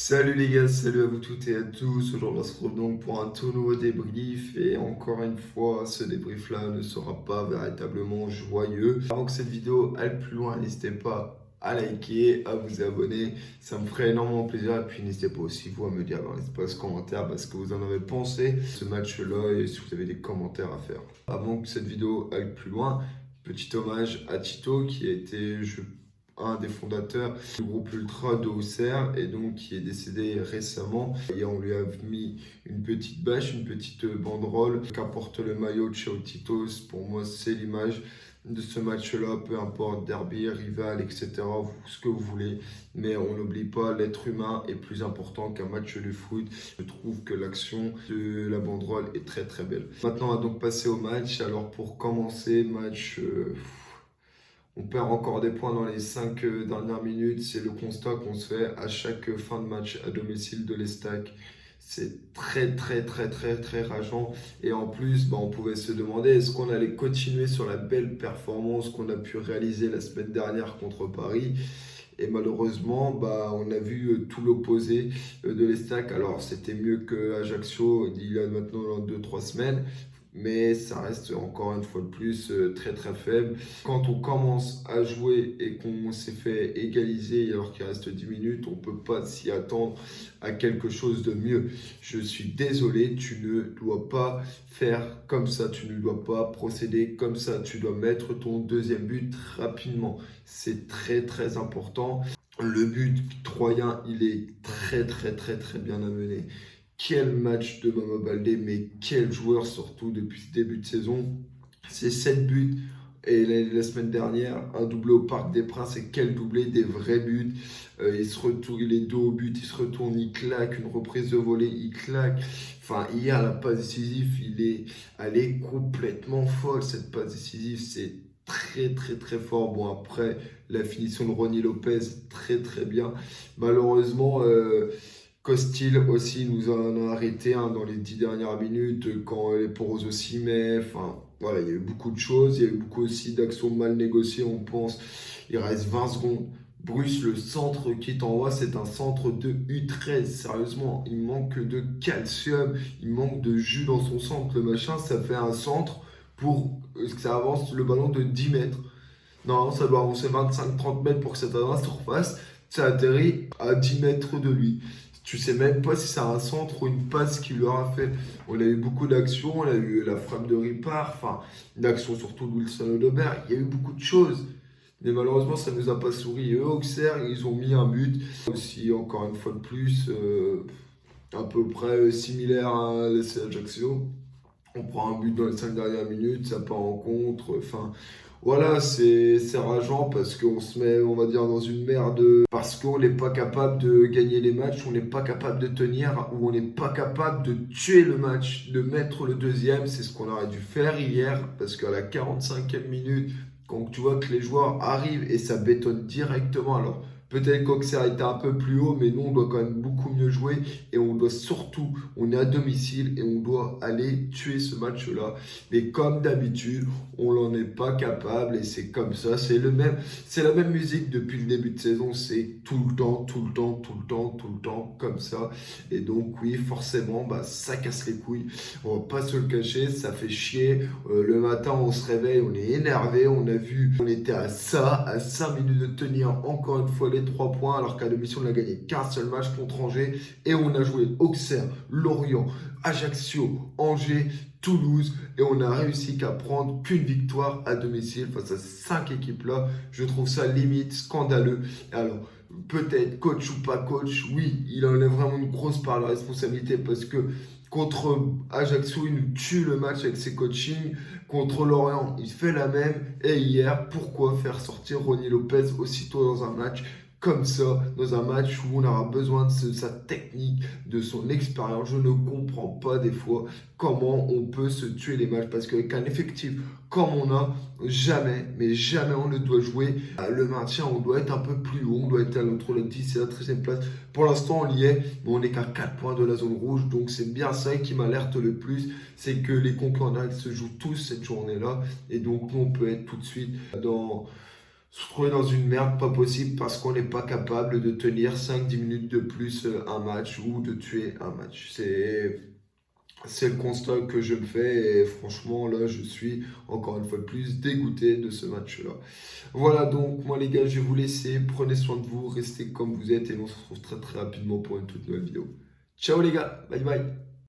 Salut les gars, salut à vous toutes et à tous. Aujourd'hui, on se retrouve donc pour un tout nouveau débrief. Et encore une fois, ce débrief-là ne sera pas véritablement joyeux. Avant que cette vidéo aille plus loin, n'hésitez pas à liker, à vous abonner. Ça me ferait énormément plaisir. Et puis, n'hésitez pas aussi, vous, à me dire dans l'espace commentaire ce que vous en avez pensé de ce match-là et si vous avez des commentaires à faire. Avant que cette vidéo aille plus loin, petit hommage à Tito qui a été, un des fondateurs du groupe Ultra de Auxerre et donc qui est décédé récemment. Et on lui a mis une petite bâche, une petite banderole qu'apporte le maillot de Chao Titos. Pour moi, c'est l'image de ce match-là, peu importe, derby, rival, etc., ce que vous voulez. Mais on n'oublie pas, l'être humain est plus important qu'un match de foot. Je trouve que l'action de la banderole est très très belle. Maintenant, on va donc passer au match. Alors pour commencer, match... on perd encore des points dans les 5 dernières minutes. C'est le constat qu'on se fait à chaque fin de match à domicile de l'Estac. C'est très, très, très, très, très rageant. Et en plus, on pouvait se demander est-ce qu'on allait continuer sur la belle performance qu'on a pu réaliser la semaine dernière contre Paris. Et malheureusement, on a vu tout l'opposé de l'Estac. Alors, c'était mieux que Ajaccio il y a maintenant 2-3 semaines. Mais ça reste encore une fois de plus très très faible. Quand on commence à jouer et qu'on s'est fait égaliser alors qu'il reste 10 minutes, on ne peut pas s'y attendre à quelque chose de mieux. Je suis désolé, tu ne dois pas faire comme ça, tu ne dois pas procéder comme ça, tu dois mettre ton deuxième but rapidement. C'est très très important. Le but troyen, il est très très très très bien amené. Quel match de Mama Baldé, mais quel joueur surtout depuis ce début de saison. C'est 7 buts et la semaine dernière, un doublé au Parc des Princes et quel doublé, des vrais buts. Il se retourne, il est dos au but, il se retourne, il claque, une reprise de volée, il claque. Enfin, hier, la passe décisive, elle est complètement folle, cette passe décisive, c'est très très très fort. Bon, après, la finition de Ronny Lopez, très très bien. Malheureusement, Costil aussi nous en a arrêté dans les 10 dernières minutes quand les Poros aussi met. Enfin, voilà, il y a eu beaucoup de choses. Il y a eu beaucoup aussi d'actions mal négociées, on pense. Il reste 20 secondes. Bruce, le centre qui t'envoie, c'est un centre de U13. Sérieusement, il manque de calcium, il manque de jus dans son centre. Le machin, ça fait un centre pour que ça avance le ballon de 10 mètres. Non, ça doit avancer 25-30 mètres pour que ça atteinte la surface. Ça atterrit à 10 mètres de lui. Tu sais même pas si c'est un centre ou une passe qu'il leur a fait. On a eu beaucoup d'actions, on a eu la frappe de Ripard, enfin, une action surtout de Wilson Odobert. Il y a eu beaucoup de choses. Mais malheureusement, ça ne nous a pas souri. Et eux, Auxerre, ils ont mis un but. Aussi, encore une fois de plus, à peu près similaire à l'SC Ajaccio. On prend un but dans les 5 dernières minutes, ça part en contre. Enfin, voilà, c'est rageant parce qu'on se met, on va dire, dans une merde. Parce qu'on n'est pas capable de gagner les matchs, on n'est pas capable de tenir, ou on n'est pas capable de tuer le match, de mettre le deuxième. C'est ce qu'on aurait dû faire hier parce qu'à la 45e minute, quand tu vois que les joueurs arrivent et ça bétonne directement. Alors, peut-être qu'Auxerre était un peu plus haut, mais nous, on doit quand même beaucoup mieux jouer. Et on doit surtout, on est à domicile et on doit aller tuer ce match-là. Mais comme d'habitude, on n'en est pas capable et c'est comme ça. C'est la même musique depuis le début de saison. C'est tout le temps, tout le temps, tout le temps, tout le temps comme ça. Et donc, oui, forcément, ça casse les couilles. On va pas se le cacher, ça fait chier. Le matin, on se réveille, on est énervé. On a vu, on était à 5 minutes de tenir encore une fois les 3 points, alors qu'à domicile, on n'a gagné qu'un seul match contre Angers. Et on a joué Auxerre, Lorient, Ajaccio, Angers, Toulouse, et on a réussi qu'à prendre qu'une victoire à domicile face à 5 équipes-là. Je trouve ça limite scandaleux. Alors, peut-être coach ou pas coach, oui, il en a vraiment une grosse part de la responsabilité parce que contre Ajaccio, il nous tue le match avec ses coachings. Contre Lorient, il fait la même. Et hier, pourquoi faire sortir Ronny Lopez aussitôt dans un match comme ça, dans un match où on aura besoin de sa technique, de son expérience? Je ne comprends pas des fois comment on peut se tuer les matchs parce qu'avec un effectif comme on a, jamais, mais jamais on ne doit jouer le maintien. On doit être un peu plus haut, on doit être entre la 10 et la 13e place. Pour l'instant, on y est, mais on n'est qu'à 4 points de la zone rouge. Donc, c'est bien ça qui m'alerte le plus. C'est que les concurrents se jouent tous cette journée-là. Et donc, nous, on peut être tout de suite se retrouver dans une merde pas possible parce qu'on n'est pas capable de tenir 5-10 minutes de plus un match ou de tuer un match. C'est le constat que je me fais et franchement là je suis encore une fois de plus dégoûté de ce match-là. Voilà donc moi les gars je vais vous laisser, prenez soin de vous, restez comme vous êtes et on se retrouve très très rapidement pour une toute nouvelle vidéo. Ciao les gars, bye bye.